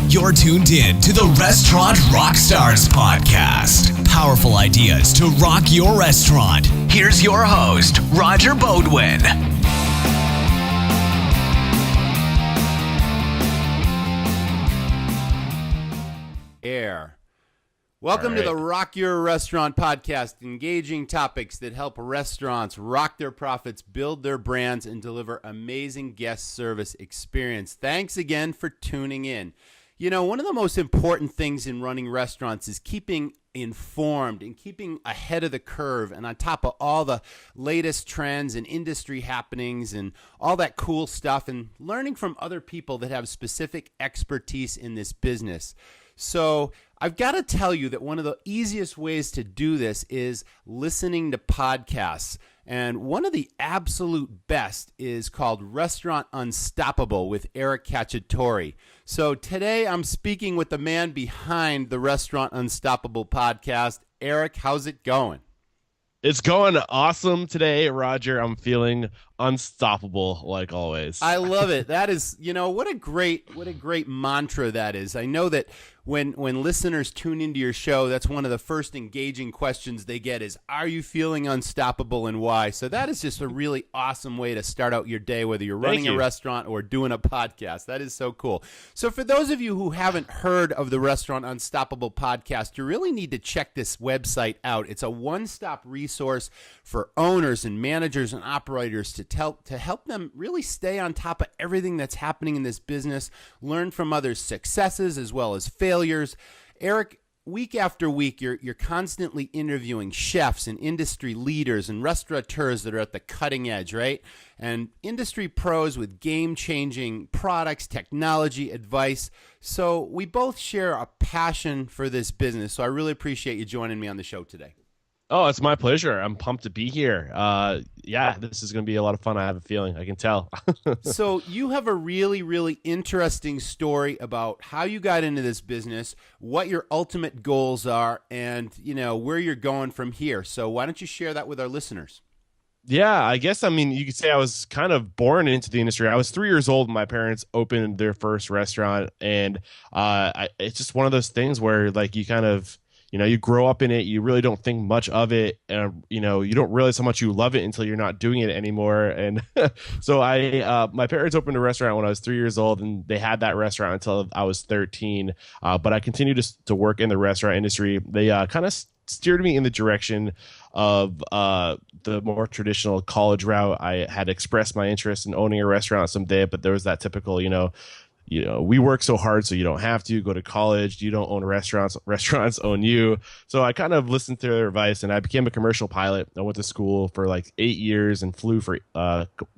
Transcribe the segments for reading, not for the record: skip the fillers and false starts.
You're tuned in to the Restaurant Rockstars podcast. Powerful ideas to rock your restaurant. Here's your host, Roger Bodwin. Air. Welcome to the Rock Your Restaurant podcast, engaging topics that help restaurants rock their profits, build their brands, and deliver amazing guest service experience. Thanks again for tuning in. You know, one of the most important things in running restaurants is keeping informed and keeping ahead of the curve and on top of all the latest trends and industry happenings and all that cool stuff, and learning from other people that have specific expertise in this business. So I've got to tell you that one of the easiest ways to do this is listening to podcasts. And one of the absolute best is called Restaurant Unstoppable with Eric Cacciatore. So today I'm speaking with the man behind the Restaurant Unstoppable podcast. Eric, how's it going? It's going awesome today, Roger. I'm feeling unstoppable like always. I love it. That is, you know, what a great mantra that is. I know that when listeners tune into your show, that's one of the first engaging questions they get is, are you feeling unstoppable and why? So that is just a really awesome way to start out your day, whether you're running a restaurant or doing a podcast. That is so cool. So for those of you who haven't heard of the Restaurant Unstoppable podcast, you really need to check this website out. It's a one-stop resource for owners and managers and operators to help them really stay on top of everything that's happening in this business, learn from others' successes as well as failures. Eric, week after week, you're constantly interviewing chefs and industry leaders and restaurateurs that are at the cutting edge, right? And industry pros with game-changing products, technology, advice. So we both share a passion for this business. So I really appreciate you joining me on the show today. Oh, it's my pleasure. I'm pumped to be here. This is going to be a lot of fun. I have a feeling. I can tell. So you have a really, really interesting story about how you got into this business, what your ultimate goals are, and, you know, where you're going from here. So why don't you share that with our listeners? Yeah, I guess, I mean, you could say I was kind of born into the industry. I was 3 years old when my parents opened their first restaurant. And it's just one of those things where, like, you kind of, you know, you grow up in it, you really don't think much of it, and you know, you don't realize how much you love it until you're not doing it anymore. And so my parents opened a restaurant when I was 3 years old, and they had that restaurant until I was 13. But I continued to work in the restaurant industry. They kind of steered me in the direction of the more traditional college route. I had expressed my interest in owning a restaurant someday, but there was that typical, you know, we work so hard so you don't have to go to college. You don't own restaurants own you. So I kind of listened to their advice, and I became a commercial pilot. I went to school for like 8 years and flew for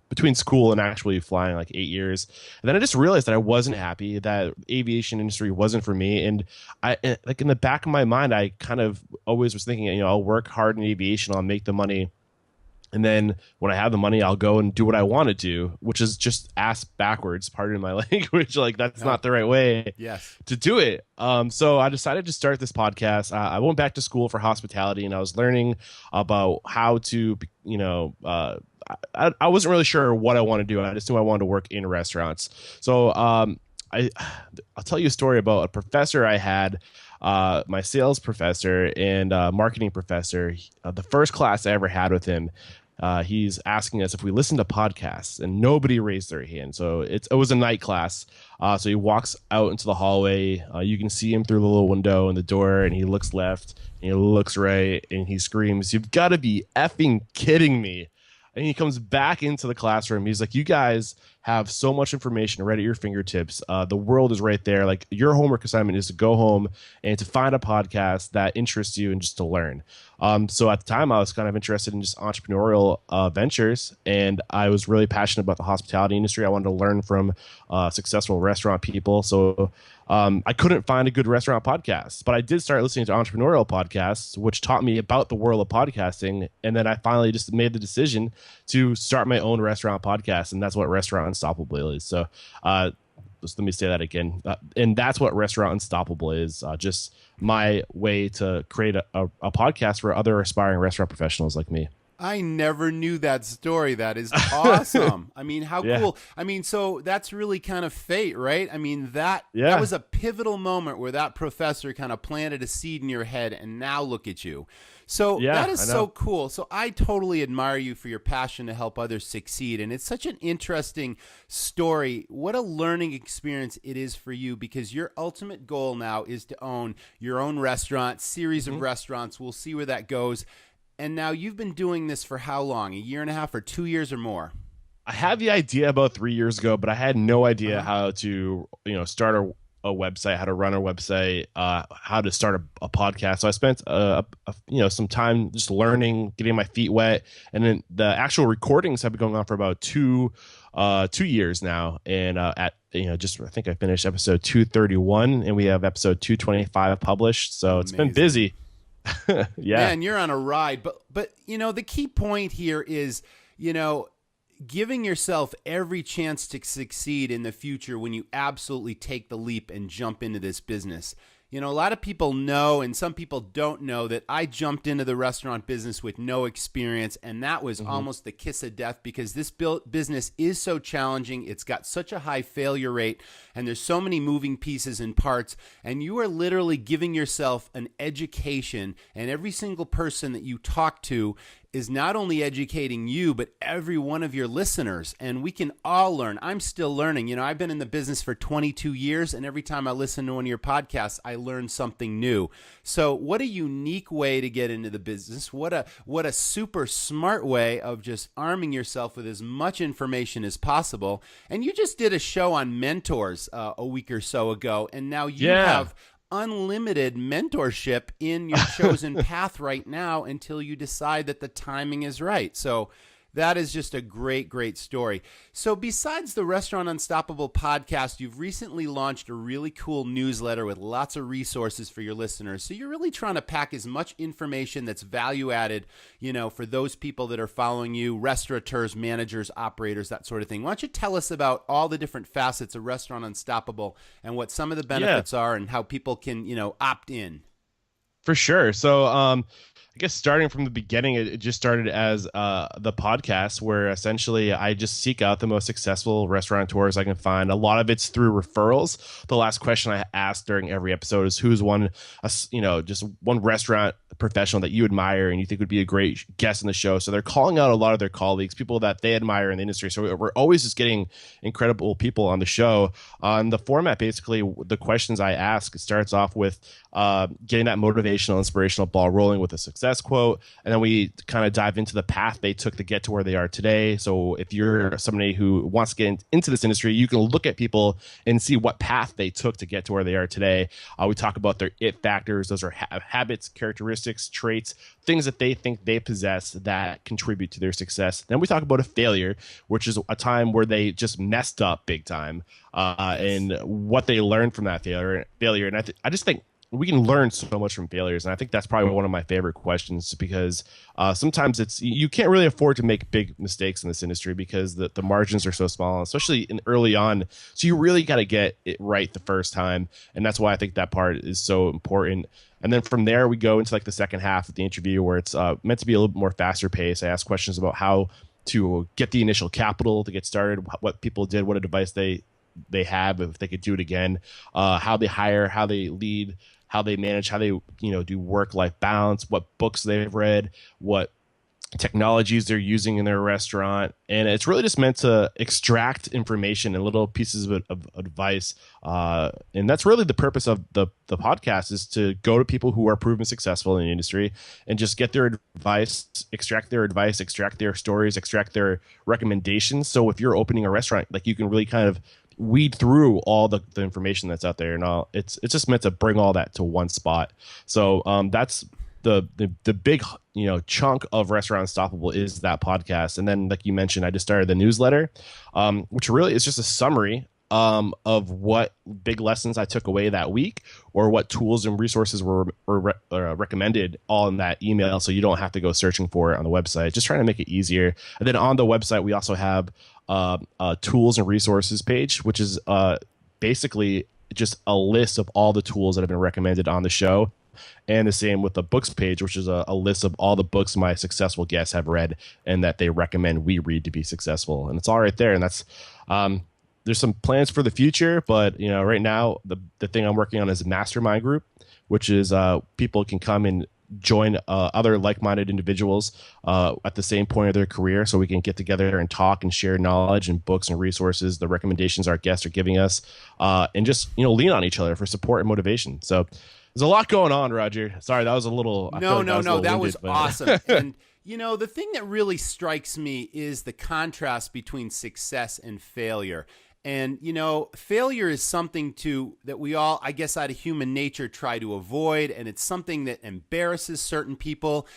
between school and actually flying like 8 years. And then I just realized that I wasn't happy, that aviation industry wasn't for me. And I, like, in the back of my mind, I kind of always was thinking, you know, I'll work hard in aviation, I'll make the money, and then when I have the money, I'll go and do what I want to do, which is just ass backwards, pardon my language. Like, that's not the right way to do it. So I decided to start this podcast. I went back to school for hospitality, and I was learning about how to, you know, I wasn't really sure what I wanted to do. I just knew I wanted to work in restaurants. So I'll tell you a story about a professor I had. My sales professor and marketing professor, the first class I ever had with him, he's asking us if we listen to podcasts, and nobody raised their hand. So it was a night class. So he walks out into the hallway. You can see him through the little window in the door, and he looks left and he looks right, and he screams, "You've got to be effing kidding me." And he comes back into the classroom. He's like, "You guys have so much information right at your fingertips. The world is right there. Like, your homework assignment is to go home and to find a podcast that interests you and just to learn." So at the time, I was kind of interested in just entrepreneurial ventures, and I was really passionate about the hospitality industry. I wanted to learn from successful restaurant people. So I couldn't find a good restaurant podcast, but I did start listening to entrepreneurial podcasts, which taught me about the world of podcasting. And then I finally just made the decision to start my own restaurant podcast, and that's what Restaurant Unstoppable is. So just let me say that again. And that's what Restaurant Unstoppable is, just my way to create a podcast for other aspiring restaurant professionals like me. I never knew that story. That is awesome. I mean, how Yeah. cool. I mean, so that's really kind of fate, right? I mean, that Yeah. was a pivotal moment where that professor kind of planted a seed in your head, and now look at you. So Yeah, that is I know. so cool. So I totally admire you for your passion to help others succeed. And it's such an interesting story. What a learning experience it is for you, because your ultimate goal now is to own your own restaurant, series of restaurants. We'll see where that goes. And now you've been doing this for how long? A year and a half or 2 years or more? I had the idea about 3 years ago, but I had no idea how to, start a website, how to run a website, how to start a podcast. So I spent, some time just learning, getting my feet wet, and then the actual recordings have been going on for about 2 years now. And I think I finished episode 231, and we have episode 225 published. So it's been busy. Yeah. Man, you're on a ride. But the key point here is, giving yourself every chance to succeed in the future when you absolutely take the leap and jump into this business. A lot of people know, and some people don't know, that I jumped into the restaurant business with no experience, and that was almost the kiss of death, because this business is so challenging. It's got such a high failure rate, and there's so many moving pieces and parts, and you are literally giving yourself an education, and every single person that you talk to is not only educating you, but every one of your listeners. And we can all learn. I'm still learning. I've been in the business for 22 years, and every time I listen to one of your podcasts, I learn something new. So what a unique way to get into the business. What a super smart way of just arming yourself with as much information as possible. And you just did a show on mentors a week or so ago, and now you have unlimited mentorship in your chosen path right now until you decide that the timing is right. So that is just a great, great story. So besides the Restaurant Unstoppable podcast, you've recently launched a really cool newsletter with lots of resources for your listeners. So you're really trying to pack as much information that's value added, for those people that are following you, restaurateurs, managers, operators, that sort of thing. Why don't you tell us about all the different facets of Restaurant Unstoppable and what some of the benefits are and how people can, opt in? For sure. So, I guess starting from the beginning, it just started as the podcast, where essentially I just seek out the most successful restaurateurs I can find. A lot of it's through referrals. The last question I ask during every episode is who's just one restaurant professional that you admire and you think would be a great guest in the show. So they're calling out a lot of their colleagues, people that they admire in the industry. So we're always just getting incredible people on the show. On the format, basically, the questions I ask, it starts off with getting that motivational, inspirational ball rolling with a success quote, and then we kind of dive into the path they took to get to where they are today. So if you're somebody who wants to get into this industry, you can look at people and see what path they took to get to where they are today. We talk about their it factors. Those are habits, characteristics, traits, things that they think they possess that contribute to their success. Then we talk about a failure, which is a time where they just messed up big time, and what they learned from that failure. And I just think we can learn so much from failures. And I think that's probably one of my favorite questions, because sometimes you can't really afford to make big mistakes in this industry because the margins are so small, especially early on. So you really got to get it right the first time. And that's why I think that part is so important. And then from there, we go into like the second half of the interview, where it's meant to be a little bit more faster paced. I ask questions about how to get the initial capital to get started, what people did, what advice they have, if they could do it again, how they hire, how they lead, how they manage, how they do work-life balance, what books they've read, what technologies they're using in their restaurant. And it's really just meant to extract information and little pieces of advice. And that's really the purpose of the podcast, is to go to people who are proven successful in the industry and just get their advice, extract their stories, extract their recommendations. So if you're opening a restaurant, like, you can really kind of weed through all the information that's out there, and it's just meant to bring all that to one spot. So that's the big chunk of Restaurant Unstoppable, is that podcast. And then, like you mentioned, I just started the newsletter, which really is just a summary of what big lessons I took away that week, or what tools and resources were recommended, all in that email, so you don't have to go searching for it on the website. Just trying to make it easier. And then on the website, we also have a tools and resources page, which is basically just a list of all the tools that have been recommended on the show. And the same with the books page, which is a list of all the books my successful guests have read and that they recommend we read to be successful. And it's all right there. And that's there's some plans for the future, but right now the thing I'm working on is a mastermind group, which is people can come and join other like-minded individuals at the same point of their career, so we can get together and talk and share knowledge and books and resources, the recommendations our guests are giving us, and just lean on each other for support and motivation. So there's a lot going on, Roger. Sorry, that was a little. That was awesome. And the thing that really strikes me is the contrast between success and failure. And, failure is something that we all, I guess, out of human nature try to avoid. And it's something that embarrasses certain people.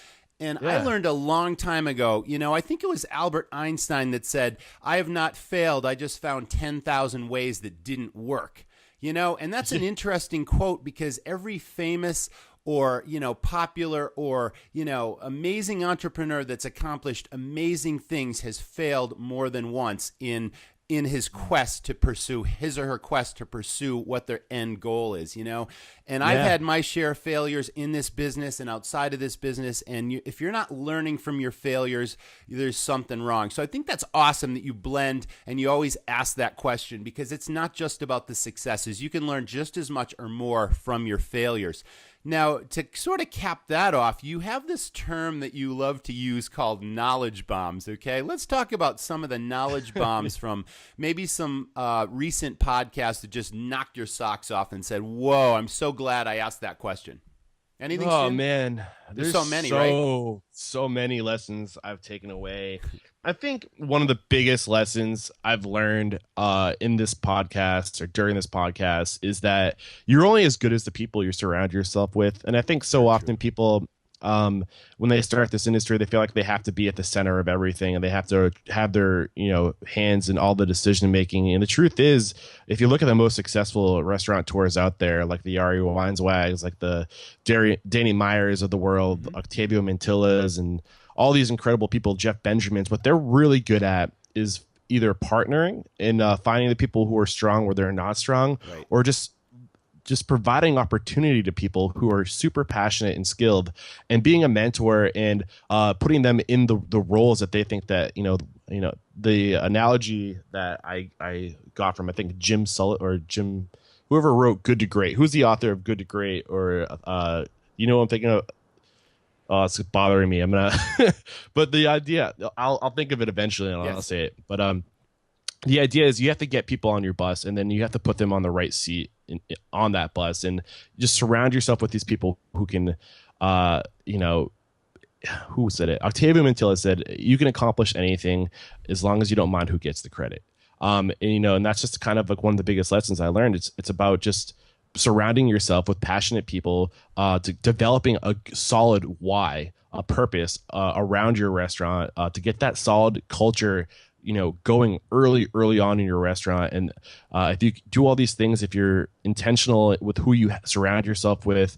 And I learned a long time ago, I think it was Albert Einstein that said, "I have not failed. I just found 10,000 ways that didn't work." And that's an interesting quote, because every famous or, popular or, amazing entrepreneur that's accomplished amazing things has failed more than once in his quest to pursue his or her quest to pursue what their end goal is, and I've had my share of failures in this business and outside of this business. And if you're not learning from your failures, there's something wrong. So I think that's awesome that you blend and you always ask that question, because it's not just about the successes. You can learn just as much or more from your failures. Now, to sort of cap that off, you have this term that you love to use called knowledge bombs, okay? Let's talk about some of the knowledge bombs from maybe some recent podcasts that just knocked your socks off and said, "Whoa, I'm so glad I asked that question." Anything? Oh, Stu? man. There's so many, right? So many lessons I've taken away. I think one of the biggest lessons I've learned in this podcast or during this podcast is that you're only as good as the people you surround yourself with. And I think so often people, when they start this industry, they feel like they have to be at the center of everything and they have to have their, hands in all the decision making. And the truth is, if you look at the most successful restaurateurs out there, like the Ari Weinswags, like the Danny Myers of the world, Octavio Mantillas, and all these incredible people, Jeff Benjamins, what they're really good at is either partnering and finding the people who are strong where they're not strong, right, or just providing opportunity to people who are super passionate and skilled, and being a mentor and putting them in the roles that they think that, the analogy that I got from, I think, Jim whoever wrote Good to Great. Who's the author of Good to Great? Or, I'm thinking of. Oh, it's bothering me. I'm gonna, but the idea, I'll think of it eventually and I'll say it. But the idea is you have to get people on your bus, and then you have to put them on the right seat on that bus, and just surround yourself with these people who can, who said it? Octavio Mantilla said, "You can accomplish anything as long as you don't mind who gets the credit." And that's just kind of like one of the biggest lessons I learned. It's about just surrounding yourself with passionate people, to developing a solid why, a purpose around your restaurant, to get that solid culture, going early on in your restaurant. And if you do all these things, if you're intentional with who you surround yourself with,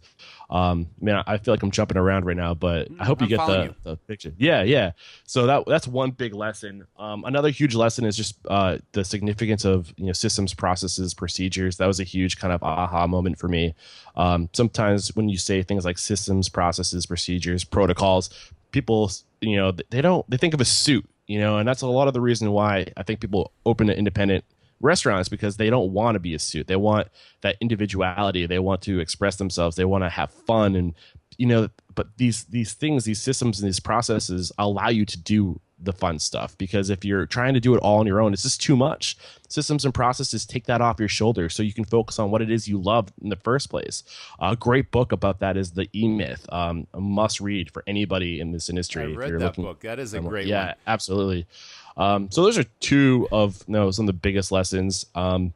man, I feel like I'm jumping around right now, but I hope you get the picture. Yeah. So that's one big lesson. Another huge lesson is just the significance of systems, processes, procedures. That was a huge kind of aha moment for me. Sometimes when you say things like systems, processes, procedures, protocols, people they think of a suit, and that's a lot of the reason why I think people open an independent restaurants, because they don't want to be a suit. They want that individuality. They want to express themselves. They want to have fun. And, but these things, these systems and these processes allow you to do the fun stuff, because if you're trying to do it all on your own, it's just too much. Systems and processes take that off your shoulders so you can focus on what it is you love in the first place. A great book about that is The E-Myth, a must read for anybody in this industry. I read that book. That is a great one. Yeah, absolutely. So those are two of some of the biggest lessons. And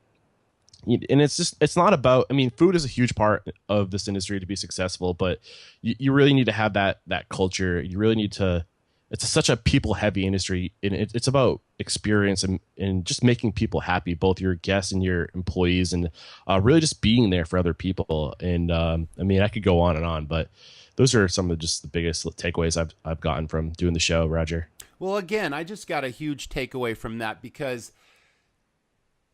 it's not about, food is a huge part of this industry to be successful, but you really need to have that culture. You really need to, it's such a people heavy industry, and it's about experience and just making people happy, both your guests and your employees, and really just being there for other people. And I could go on and on, but those are some of just the biggest takeaways I've gotten from doing the show, Roger. Well, again, I just got a huge takeaway from that, because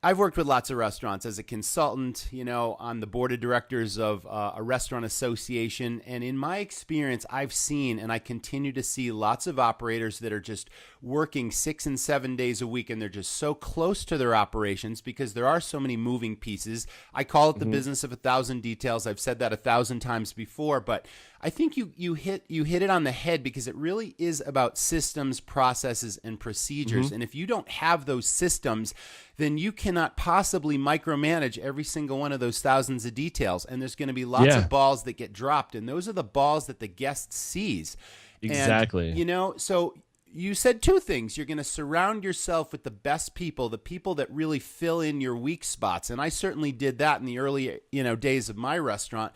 I've worked with lots of restaurants as a consultant, on the board of directors of a restaurant association. And in my experience, I've seen and I continue to see lots of operators that are just working 6 and 7 days a week. And they're just so close to their operations because there are so many moving pieces. I call it the business of 1,000 details. I've said that 1,000 times before, but I think you hit it on the head because it really is about systems, processes, and procedures. And if you don't have those systems, then you cannot possibly micromanage every single one of those thousands of details. And there's going to be lots of balls that get dropped. And those are the balls that the guest sees. Exactly. And, so you said two things. You're going to surround yourself with the best people, the people that really fill in your weak spots. And I certainly did that in the early, days of my restaurant.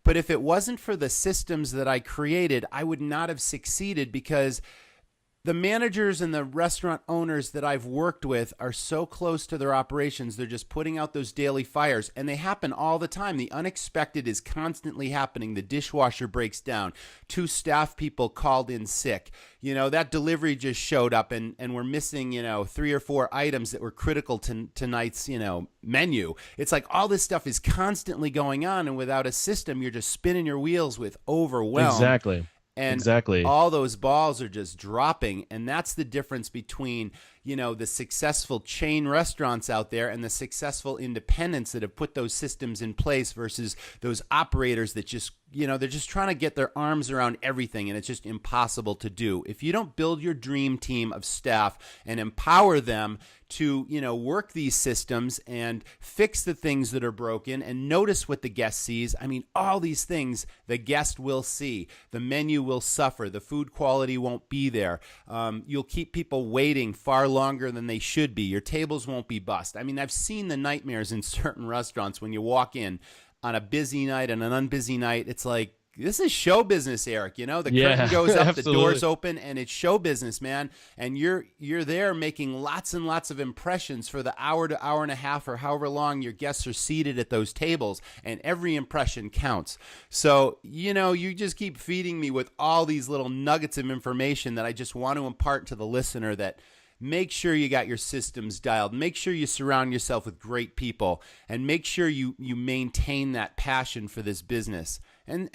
But if it wasn't for the systems that I created, I would not have succeeded because the managers and the restaurant owners that I've worked with are so close to their operations. They're just putting out those daily fires, and they happen all the time. The unexpected is constantly happening. The dishwasher breaks down. 2 staff people called in sick. That delivery just showed up, and we're missing, 3 or 4 items that were critical to tonight's, menu. It's like all this stuff is constantly going on, and without a system, you're just spinning your wheels with overwhelm. Exactly. And all those balls are just dropping. And that's the difference between, the successful chain restaurants out there and the successful independents that have put those systems in place versus those operators that just, they're just trying to get their arms around everything. And it's just impossible to do. If you don't build your dream team of staff and empower them to, work these systems and fix the things that are broken and notice what the guest sees. I mean, all these things the guest will see. The menu will suffer. The food quality won't be there. You'll keep people waiting far longer than they should be. Your tables won't be bussed. I mean, I've seen the nightmares in certain restaurants when you walk in on a busy night and an unbusy night. It's like, this is show business, Eric. The curtain goes up, the doors open, and it's show business, man. And you're there making lots and lots of impressions for the hour to hour and a half or however long your guests are seated at those tables, and every impression counts. So, you just keep feeding me with all these little nuggets of information that I just want to impart to the listener that make sure you got your systems dialed. Make sure you surround yourself with great people, and make sure you maintain that passion for this business. And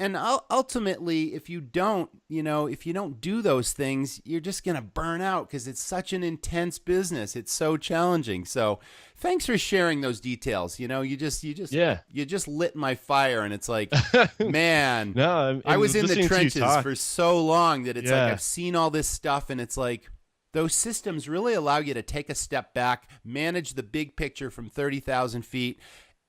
ultimately, if you don't do those things, you're just going to burn out because it's such an intense business. It's so challenging. So thanks for sharing those details. You just lit my fire, and it's like, man, I was in the trenches for so long that it's like I've seen all this stuff, and it's like, those systems really allow you to take a step back, manage the big picture from 30,000 feet.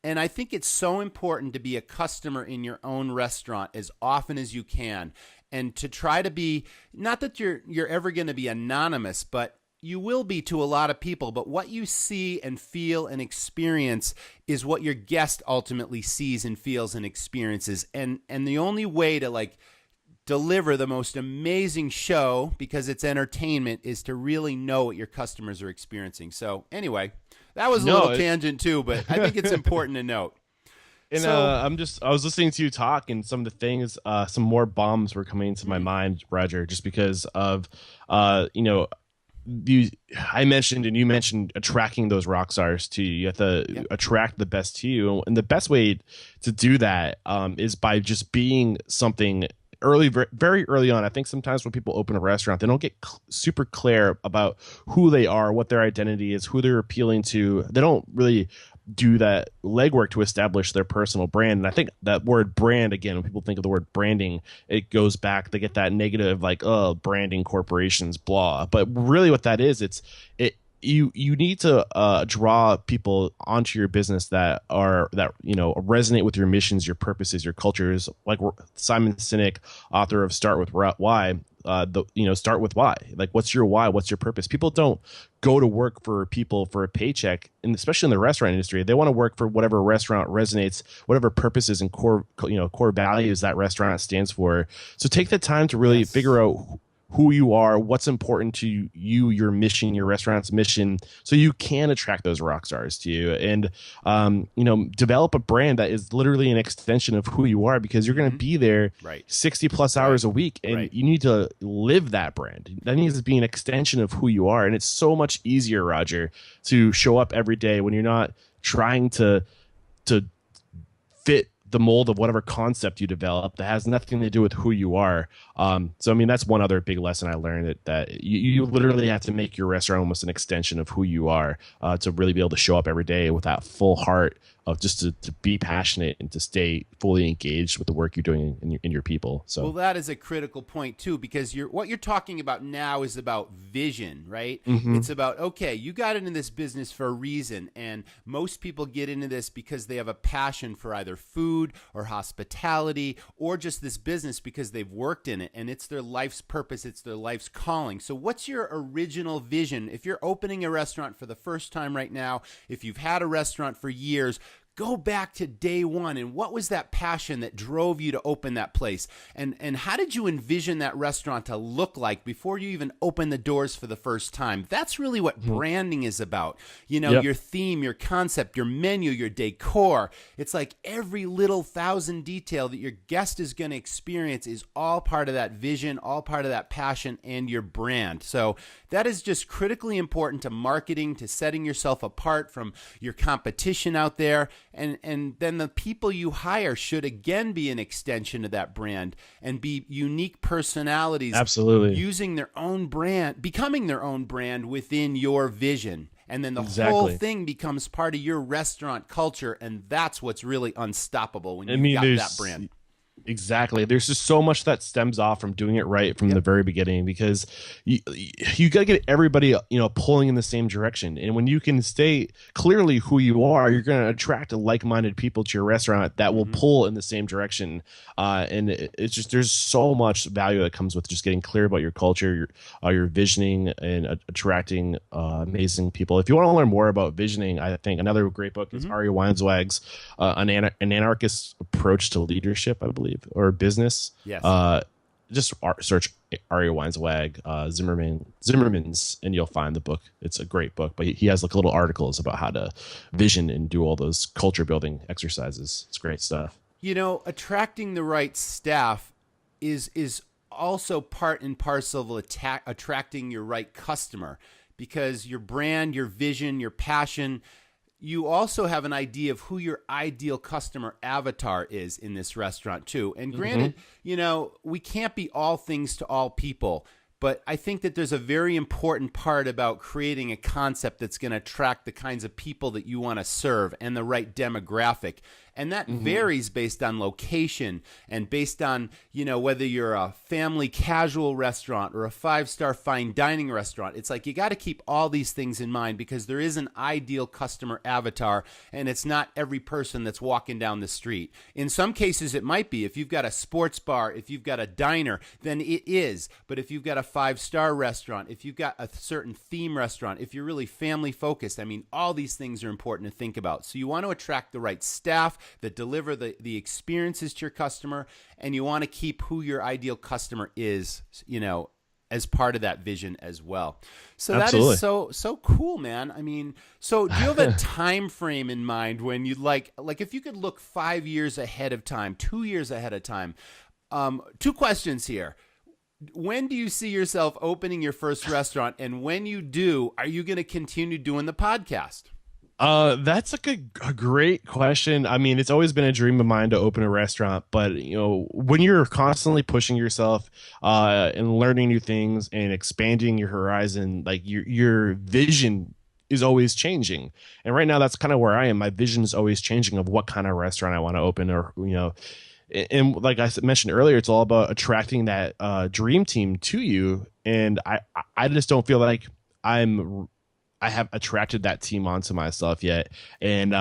And I think it's so important to be a customer in your own restaurant as often as you can, and to try to be, not that you're ever going to be anonymous, but you will be to a lot of people. But what you see and feel and experience is what your guest ultimately sees and feels and experiences. And the only way to deliver the most amazing show, because it's entertainment, is to really know what your customers are experiencing. So anyway, that was a little tangent too, but I think it's important to note. And I was listening to you talk, and some of the things, some more bombs were coming into my mind, Roger, just because of, I mentioned, and you mentioned, attracting those rock stars to you. You have to attract the best to you. And the best way to do that is by just being something very early on. I think sometimes when people open a restaurant, they don't get super clear about who they are, what their identity is, who they're appealing to. They don't really do that legwork to establish their personal brand. And I think that word brand, again, when people think of the word branding, it goes back, they get that negative, like, oh, branding, corporations, blah. But really what that is, you need to draw people onto your business that resonate with your missions, your purposes, your cultures. Like Simon Sinek, author of Start with Why, start with why. Like, what's your why? What's your purpose? People don't go to work for people for a paycheck, and especially in the restaurant industry, they want to work for whatever restaurant resonates, whatever purposes and core values that restaurant stands for. So take the time to really figure out who you are, what's important to you, your mission, your restaurant's mission, so you can attract those rock stars to you, and develop a brand that is literally an extension of who you are, because you're going to be there 60 plus hours a week, and you need to live that brand. That needs to be an extension of who you are, and it's so much easier, Roger, to show up every day when you're not trying to fit the mold of whatever concept you develop that has nothing to do with who you are. So, I mean, that's one other big lesson I learned, that you literally have to make your restaurant almost an extension of who you are, to really be able to show up every day with that full heart of just to be passionate and to stay fully engaged with the work you're doing in your people. So, well, that is a critical point too, because what you're talking about now is about vision, right? It's about, okay, you got into this business for a reason, and most people get into this because they have a passion for either food or hospitality or just this business because they've worked in it and it's their life's purpose, it's their life's calling. So what's your original vision? If you're opening a restaurant for the first time right now, if you've had a restaurant for years, go back to day one, and what was that passion that drove you to open that place? And how did you envision that restaurant to look like before you even opened the doors for the first time? That's really what branding is about. Your theme, your concept, your menu, your decor. It's like every little thousand detail that your guest is going to experience is all part of that vision, all part of that passion and your brand. So that is just critically important to marketing, to setting yourself apart from your competition out there. And then the people you hire should again be an extension of that brand and be unique personalities. Absolutely. Using their own brand, becoming their own brand within your vision. And then the whole thing becomes part of your restaurant culture. And that's what's really unstoppable when you got that brand. Exactly. There's just so much that stems off from doing it right from the very beginning, because you got to get everybody, pulling in the same direction. And when you can stay clearly who you are, you're going to attract like-minded people to your restaurant that will pull in the same direction. And it's just, there's so much value that comes with just getting clear about your culture, your visioning, and attracting amazing people. If you want to learn more about visioning, I think another great book is Ari Weinzweig's An Anarchist Approach to Leadership, I believe, or business. Yes. Just search Ari Weinzweig, Zimmerman's, and you'll find the book. It's a great book, but he has like little articles about how to vision and do all those culture building exercises. It's great stuff. Attracting the right staff is also part and parcel of attracting your right customer, because your brand, your vision, your passion, you also have an idea of who your ideal customer avatar is in this restaurant too. And granted, we can't be all things to all people, but I think that there's a very important part about creating a concept that's going to attract the kinds of people that you want to serve and the right demographic. And that varies based on location and based on, whether you're a family casual restaurant or a 5-star fine dining restaurant. It's like you got to keep all these things in mind, because there is an ideal customer avatar, and it's not every person that's walking down the street. In some cases, it might be. If you've got a sports bar, if you've got a diner, then it is. But if you've got a 5-star restaurant, if you've got a certain theme restaurant, if you're really family focused, all these things are important to think about. So you want to attract the right staff that deliver the experiences to your customer, and you want to keep who your ideal customer is, as part of that vision as well. So Absolutely. That is so cool, man. So do you have a time frame in mind when you'd like if you could look 5 years ahead of time, 2 years ahead of time? 2 questions here. When do you see yourself opening your first restaurant? And when you do, are you going to continue doing the podcast? That's like a great question. It's always been a dream of mine to open a restaurant, but when you're constantly pushing yourself, and learning new things and expanding your horizon, like your vision is always changing. And right now that's kind of where I am. My vision is always changing of what kind of restaurant I want to open, or, and like I mentioned earlier, it's all about attracting that dream team to you. And I just don't feel like I have attracted that team onto myself yet. And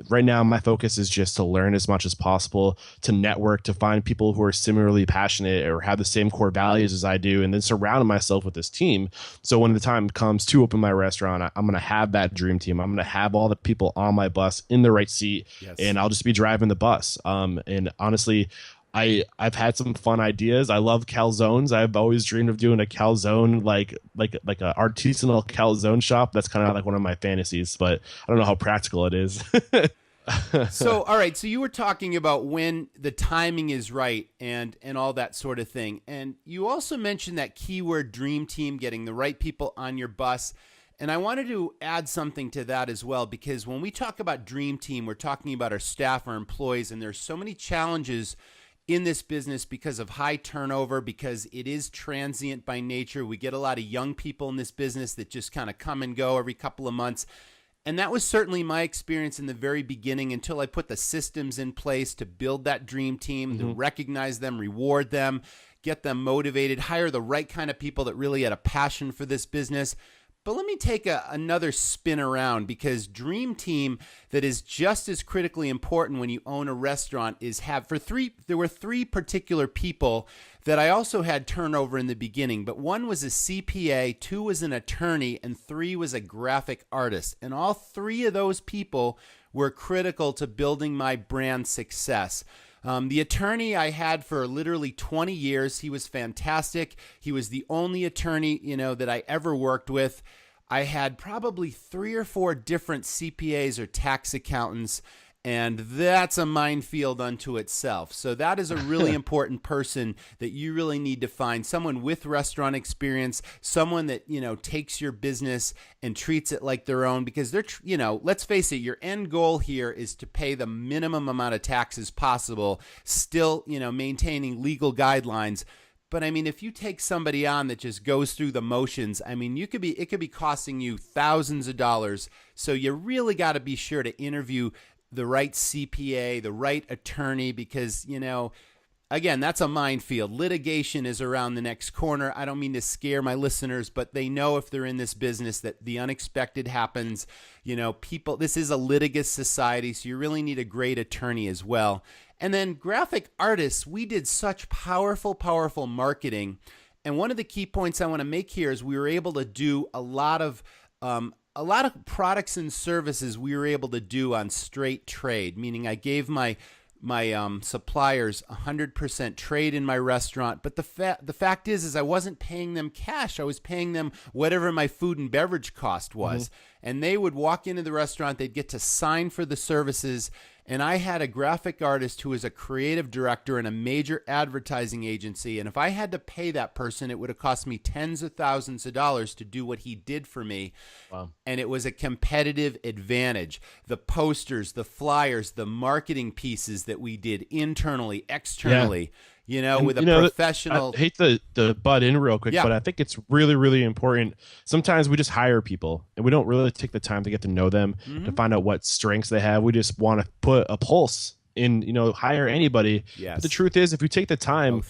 right now, my focus is just to learn as much as possible, to network, to find people who are similarly passionate or have the same core values as I do, and then surround myself with this team. So when the time comes to open my restaurant, I'm going to have that dream team. I'm going to have all the people on my bus in the right seat, and I'll just be driving the bus. And honestly, I've had some fun ideas. I love calzones. I've always dreamed of doing a calzone, like a artisanal calzone shop. That's kind of like one of my fantasies, but I don't know how practical it is. So, all right. So you were talking about when the timing is right and all that sort of thing. And you also mentioned that keyword dream team, getting the right people on your bus. And I wanted to add something to that as well, because when we talk about dream team, we're talking about our staff, our employees, and there's so many challenges in this business because of high turnover, because it is transient by nature. We get a lot of young people in this business that just kind of come and go every couple of months. And that was certainly my experience in the very beginning until I put the systems in place to build that dream team, to recognize them, reward them, get them motivated, hire the right kind of people that really had a passion for this business. But let me take another spin around, because dream team that is just as critically important when you own a restaurant is there were three particular people that I also had turnover in the beginning, but one was a CPA, two was an attorney, and three was a graphic artist. And all three of those people were critical to building my brand success. The attorney I had for literally 20 years. He was fantastic. He was the only attorney, that I ever worked with. I had probably 3 or 4 different CPAs or tax accountants, and that's a minefield unto itself. So that is a really important person that you really need to find, someone with restaurant experience, someone that, takes your business and treats it like their own, because they're, let's face it, your end goal here is to pay the minimum amount of taxes possible, still, maintaining legal guidelines. But I mean, if you take somebody on that just goes through the motions, I mean, it could be costing you thousands of dollars. So you really got to be sure to interview the right CPA, the right attorney, because, again, that's a minefield. Litigation is around the next corner. I don't mean to scare my listeners, but they know if they're in this business that the unexpected happens. This is a litigious society, so you really need a great attorney as well. And then graphic artists, we did such powerful, powerful marketing. And one of the key points I want to make here is we were able to do a lot of products and services we were able to do on straight trade, meaning I gave my suppliers 100% trade in my restaurant. But the fact is I wasn't paying them cash. I was paying them whatever my food and beverage cost was. And they would walk into the restaurant, they'd get to sign for the services. And I had a graphic artist who was a creative director in a major advertising agency. And if I had to pay that person, it would have cost me tens of thousands of dollars to do what he did for me. Wow. And it was a competitive advantage. The posters, the flyers, the marketing pieces that we did internally, externally, with a professional. I hate to butt in real quick, but I think it's really, really important. Sometimes we just hire people and we don't really take the time to get to know them, to find out what strengths they have. We just want to put a pulse in, hire anybody. Yes. But the truth is, if you take the time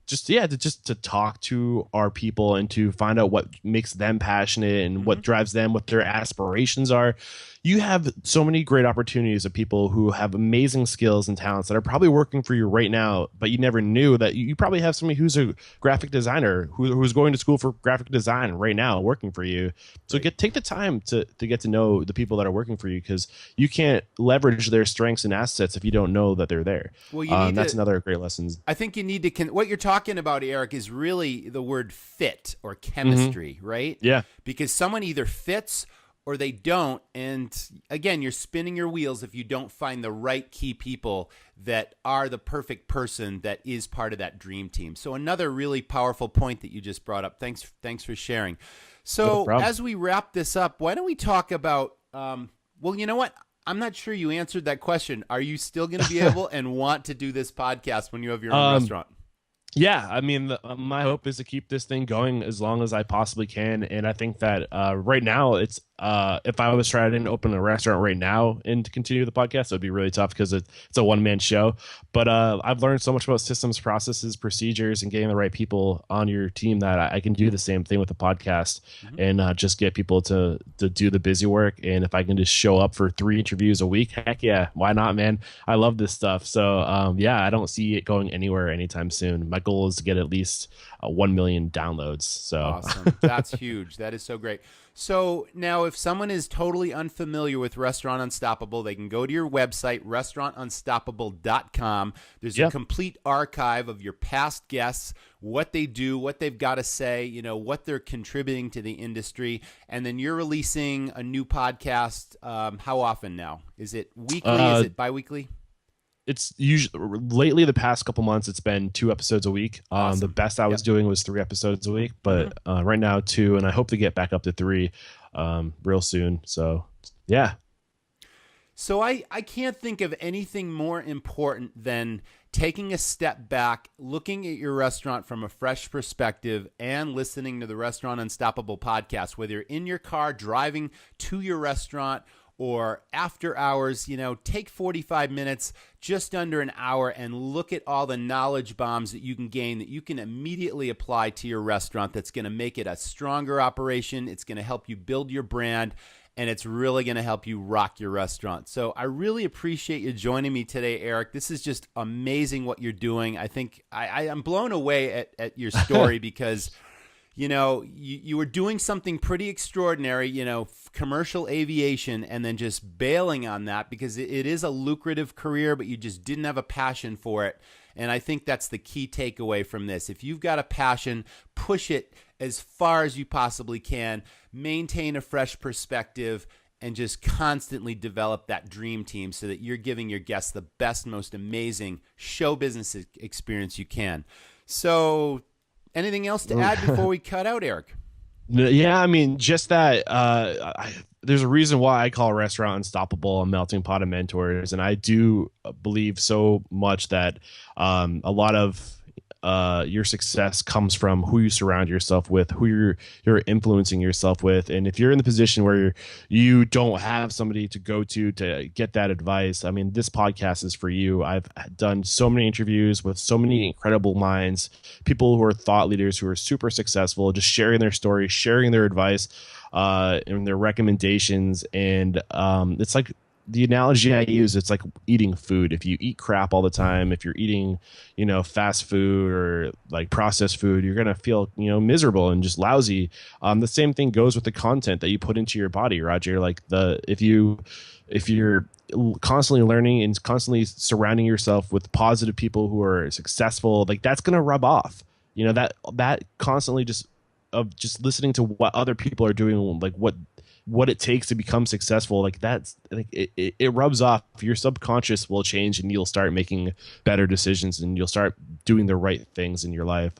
to talk to our people and to find out what makes them passionate and what drives them, what their aspirations are, you have so many great opportunities of people who have amazing skills and talents that are probably working for you right now, but you never knew that you probably have somebody who's a graphic designer who's going to school for graphic design right now working for you. So take the time to get to know the people that are working for you, because you can't leverage their strengths and assets if you don't know that they're there. Well, that's another great lesson. I think you need to what you're talking about, Eric, is really the word fit or chemistry, right? Yeah. Because someone either fits or they don't. And again, you're spinning your wheels if you don't find the right key people that are the perfect person that is part of that dream team. So another really powerful point that you just brought up. Thanks for sharing. So as we wrap this up, why don't we talk about, well, you know what? I'm not sure you answered that question. Are you still going to be able and want to do this podcast when you have your own restaurant? Yeah, I mean, my hope is to keep this thing going as long as I possibly can. And I think that right now, it's if I was trying to open a restaurant right now and to continue the podcast, it would be really tough because it's a one-man show. But I've learned so much about systems, processes, procedures, and getting the right people on your team that I can do the same thing with the podcast and just get people to do the busy work. And if I can just show up for 3 interviews a week, heck yeah, why not, man? I love this stuff. So yeah, I don't see it going anywhere anytime soon. My goal is to get at least 1 million downloads. So awesome. That's huge. That is so great. So now if someone is totally unfamiliar with Restaurant Unstoppable, they can go to your website, restaurantunstoppable.com. There's a complete archive of your past guests, what they do, what they've got to say, you know, what they're contributing to the industry. And then you're releasing a new podcast. How often now? Is it weekly? Is it biweekly? It's usually lately the past couple months it's been 2 episodes a week. Awesome. The best I was doing was 3 episodes a week, but right now 2, and I hope to get back up to 3 real soon. So yeah. So I can't think of anything more important than taking a step back, looking at your restaurant from a fresh perspective, and listening to the Restaurant Unstoppable podcast, whether you're in your car driving to your restaurant or after hours. You know, take 45 minutes, just under an hour, and look at all the knowledge bombs that you can gain that you can immediately apply to your restaurant. That's going to make it a stronger operation. It's going to help you build your brand, and it's really going to help you rock your restaurant. So I really appreciate you joining me today, Eric. This is just amazing what you're doing. I think I'm blown away at your story because you know, you were doing something pretty extraordinary, you know, commercial aviation, and then just bailing on that because it is a lucrative career, but you just didn't have a passion for it. And I think that's the key takeaway from this. If you've got a passion, push it as far as you possibly can, maintain a fresh perspective, and just constantly develop that dream team so that you're giving your guests the best, most amazing show business experience you can. So anything else to add before we cut out, Eric? Yeah, I mean, just that there's a reason why I call Restaurant Unstoppable a melting pot of mentors. And I do believe so much that a lot of your success comes from who you surround yourself with, who you're influencing yourself with. And if you're in the position where you don't have somebody to go to get that advice, I mean, this podcast is for you. I've done so many interviews with so many incredible minds, people who are thought leaders, who are super successful, just sharing their stories, sharing their advice, and their recommendations. And it's like, the analogy I use, it's like eating food. If you eat crap all the time, if you're eating, you know, fast food or like processed food, you're going to feel, you know, miserable and just lousy. The same thing goes with the content that you put into your body, Roger. Like if you're constantly learning and constantly surrounding yourself with positive people who are successful, like that's going to rub off, you know, that constantly just listening to what other people are doing, like what it takes to become successful, like that's, like it rubs off. Your subconscious will change and you'll start making better decisions and you'll start doing the right things in your life.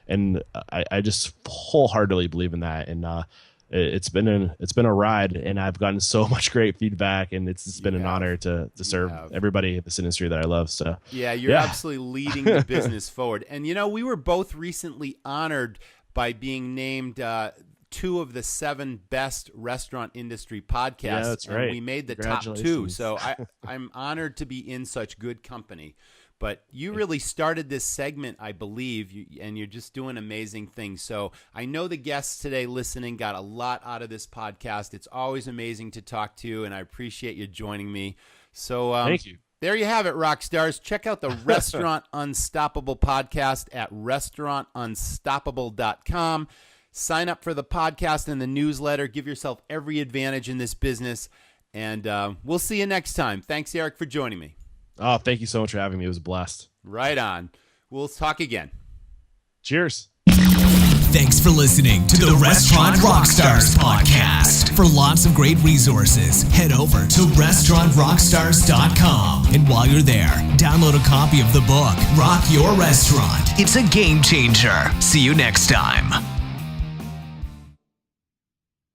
And I just wholeheartedly believe in that. And it's been a ride, and I've gotten so much great feedback, and it's been an honor to serve everybody in this industry that I love. So yeah, you're absolutely leading the business forward. And you know, we were both recently honored by being named 2 of the 7 best restaurant industry podcasts. Yeah, that's right. And we made the top 2. So I'm honored to be in such good company. But you really started this segment, I believe, and you're just doing amazing things. So I know the guests today listening got a lot out of this podcast. It's always amazing to talk to you, and I appreciate you joining me. So thank you. There you have it, Rockstars. Check out the Restaurant Unstoppable podcast at restaurantunstoppable.com. Sign up for the podcast and the newsletter. Give yourself every advantage in this business. And we'll see you next time. Thanks, Eric, for joining me. Oh, thank you so much for having me. It was a blast. Right on. We'll talk again. Cheers. Thanks for listening to the Restaurant Rockstars podcast. For lots of great resources, head over to restaurantrockstars.com. And while you're there, download a copy of the book, Rock Your Restaurant. It's a game changer. See you next time.